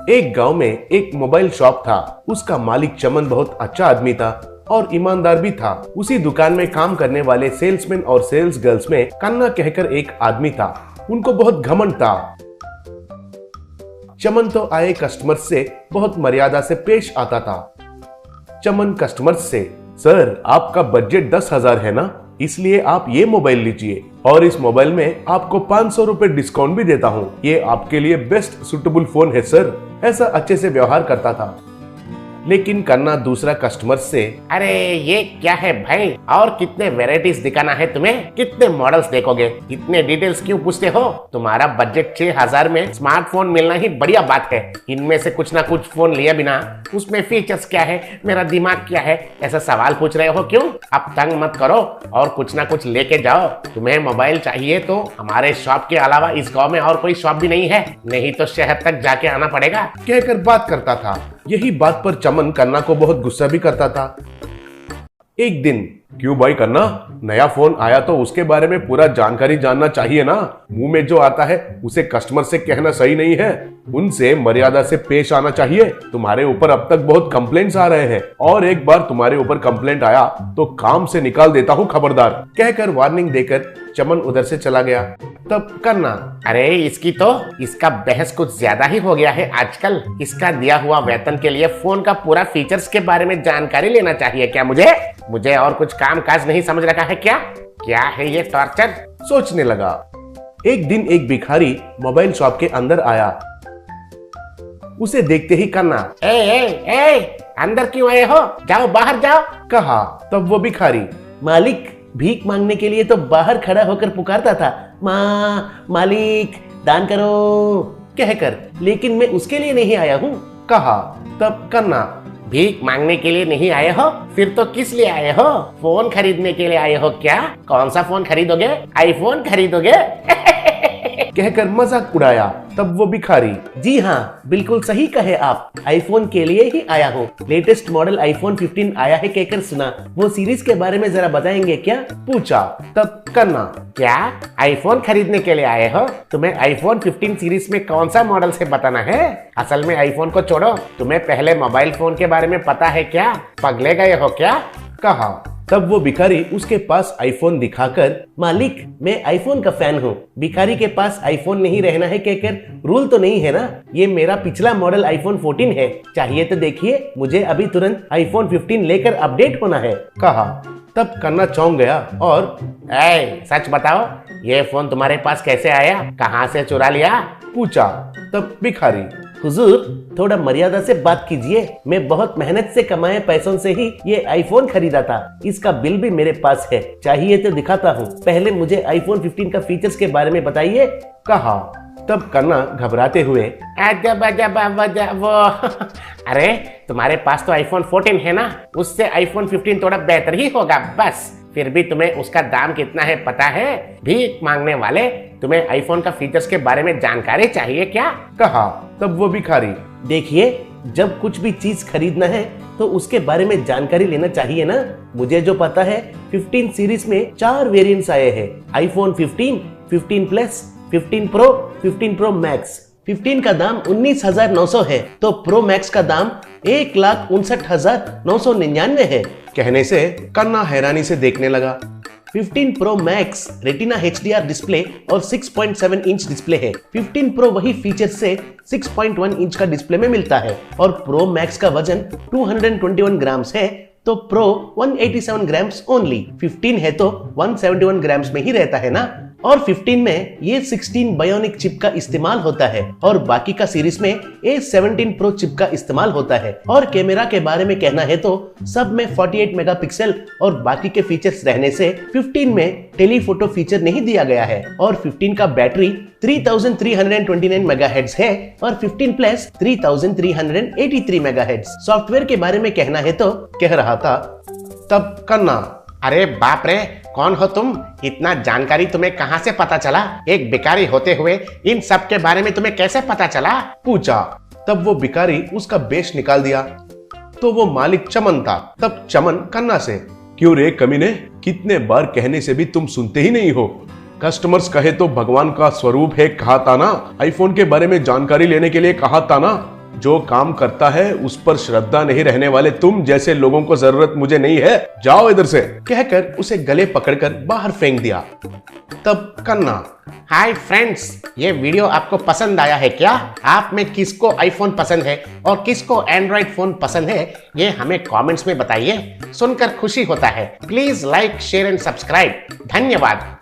एक गांव में एक मोबाइल शॉप था। उसका मालिक चमन बहुत अच्छा आदमी था और ईमानदार भी था। उसी दुकान में काम करने वाले सेल्समैन और सेल्स गर्ल्स में कन्ना कहकर एक आदमी था। उनको बहुत घमंड था। चमन तो आए कस्टमर से बहुत मर्यादा से पेश आता था। चमन कस्टमर से, सर आपका बजट 10,000 है ना, इसलिए आप ये मोबाइल लीजिए और इस मोबाइल में आपको 500 रुपए डिस्काउंट भी देता हूँ। ये आपके लिए बेस्ट सुटेबल फोन है सर। ऐसा अच्छे से व्यवहार करता था। लेकिन कन्ना दूसरा कस्टमर से, अरे ये क्या है भाई, और कितने वेराइटीज दिखाना है तुम्हें, कितने मॉडल्स देखोगे, इतने डिटेल्स क्यों पूछते हो? तुम्हारा बजट 6,000 में स्मार्टफोन मिलना ही बढ़िया बात है। इनमें से कुछ ना कुछ फोन लिए बिना उसमें फीचर्स क्या है, मेरा दिमाग क्या है, ऐसा सवाल पूछ रहे हो क्यों? अब तंग मत करो और कुछ ना कुछ लेके जाओ। तुम्हें मोबाइल चाहिए तो हमारे शॉप के अलावा इस गाँव में और कोई शॉप भी नहीं है, नहीं तो शहर तक जाके आना पड़ेगा, कहकर बात करता था। यही बात पर चमन कन्ना को बहुत गुस्सा भी करता था। एक दिन, क्यों भाई कन्ना, नया फोन आया तो उसके बारे में पूरा जानकारी जानना चाहिए ना। मुंह में जो आता है उसे कस्टमर से कहना सही नहीं है। उनसे मर्यादा से पेश आना चाहिए। तुम्हारे ऊपर अब तक बहुत कंप्लेंट्स आ रहे हैं और एक बार तुम्हारे ऊपर कंप्लेंट आया तो काम से निकाल देता हूँ, खबरदार, कहकर वार्निंग देकर चमन उधर से चला गया। तब कन्ना, अरे इसका बहस कुछ ज्यादा ही हो गया है आजकल। इसका दिया हुआ वेतन के लिए फोन का पूरा फीचर्स के बारे में जानकारी लेना चाहिए क्या मुझे और कुछ काम काज नहीं समझ रखा है क्या है ये टॉर्चर? सोचने लगा। एक दिन एक भिखारी मोबाइल शॉप के अंदर आया। उसे देखते ही कन्ना, ए अंदर क्यों आए हो, जाओ बाहर जाओ, कहा। तब वो भिखारी, मालिक भीख मांगने के लिए तो बाहर खड़ा होकर पुकारता था, मालिक दान करो कहकर, लेकिन मैं उसके लिए नहीं आया हूँ, कहा। तब कन्ना, भीख मांगने के लिए नहीं आए हो, फिर तो किस लिए आए हो? फोन खरीदने के लिए आए हो क्या? कौन सा फोन खरीदोगे? आईफोन खरीदोगे? कहकर मजाक उड़ाया। तब वो भिखारी, जी हाँ बिल्कुल सही कहे आप, आईफोन के लिए ही आया हूँ। लेटेस्ट मॉडल आईफोन 15 आया है कहकर सुना, वो सीरीज के बारे में जरा बताएंगे क्या? पूछा। तब कन्ना, क्या आईफोन खरीदने के लिए आए हो? तुम्हें आईफोन 15 सीरीज में कौन सा मॉडल से बताना है? असल में आईफोन को छोड़ो, तुम्हें पहले मोबाइल फोन के बारे में पता है क्या? पगले गए हो क्या? कहा। तब वो भिखारी उसके पास आईफोन दिखाकर, मालिक मैं आईफोन का फैन हूँ, भिखारी के पास आईफोन नहीं रहना है कहकर रूल तो नहीं है ना? ये मेरा पिछला मॉडल आईफोन 14 है, चाहिए तो देखिए, मुझे अभी तुरंत आईफोन 15 लेकर अपडेट होना है, कहा। तब कन्ना चौंक गया और, सच बताओ, ये फोन तुम्हारे पास कैसे आया, कहाँ से चुरा लिया? पूछा। तब भिखारी, हुजूर थोड़ा मर्यादा से बात कीजिए, मैं बहुत मेहनत से कमाए पैसों से ही ये आईफोन खरीदा था, इसका बिल भी मेरे पास है, चाहिए तो दिखाता हूँ, पहले मुझे आईफोन 15 का फीचर्स के बारे में बताइए, कहा। तब कन्ना घबराते हुए, वो अरे तुम्हारे पास तो आईफोन 14 है ना, उससे आईफोन 15 थोड़ा बेहतर ही होगा बस, फिर भी तुम्हें उसका दाम कितना है पता है? भीख मांगने वाले, तुम्हें आईफोन का फीचर्स के बारे में जानकारी चाहिए क्या? कहा। तब वो भिखारी, देखिए जब कुछ भी चीज खरीदना है तो उसके बारे में जानकारी लेना चाहिए ना। मुझे जो पता है 15 सीरीज में 4 वेरिएंट्स आए हैं, iPhone 15, 15 plus, 15 pro, 15 pro max. 15 का दाम 19,900 है तो प्रो मैक्स का दाम 1,59,999 है। कहने से कन्ना हैरानी से देखने लगा। 15 pro max retina HDR display और 6.7 इंच डिस्प्ले है। 15 प्रो वही फीचर से 6.1 इंच का डिस्प्ले में मिलता है और प्रो मैक्स का वजन 221 ग्राम्स है तो प्रो 187 ग्राम्स ओनली। 15 है तो 171 ग्राम्स में ही रहता है ना। और 15 में ये 16 बायोनिक चिप का इस्तेमाल होता है और बाकी का सीरीज में A17 प्रो चिप का इस्तेमाल होता है। और कैमरा के बारे में कहना है तो सब में 48 मेगापिक्सल और बाकी के फीचर्स रहने से 15 में टेलीफोटो फीचर नहीं दिया गया है। और 15 का बैटरी 3329 मेगाहर्ट्ज है और 15 प्लस 3383 मेगाहर्ट्ज। सॉफ्टवेयर के बारे में कहना है तो कह रहा था। तब कन्ना, अरे बाप रे, कौन हो तुम? इतना जानकारी तुम्हें कहाँ से पता चला? एक भिखारी होते हुए इन सब के बारे में तुम्हें कैसे पता चला? पूछा। तब वो भिखारी उसका बेश निकाल दिया तो वो मालिक चमन था। तब चमन कन्ना से, क्यों रे कमीने, कितने बार कहने से भी तुम सुनते ही नहीं हो? कस्टमर्स कहे तो भगवान का स्वरूप है, कहा था ना? आईफोन के बारे में जानकारी लेने के लिए कहा था ना? जो काम करता है उस पर श्रद्धा नहीं रहने वाले तुम जैसे लोगों को जरूरत मुझे नहीं है, जाओ इधर से। कहकर उसे गले पकड़कर बाहर फेंक दिया। तब कन्ना, हाय फ्रेंड्स, ये वीडियो आपको पसंद आया है क्या? आप में किसको आईफोन पसंद है और किसको एंड्रॉइड फोन पसंद है, ये हमें कमेंट्स में बताइए। सुनकर खुशी होता है। Please like, share and subscribe. धन्यवाद।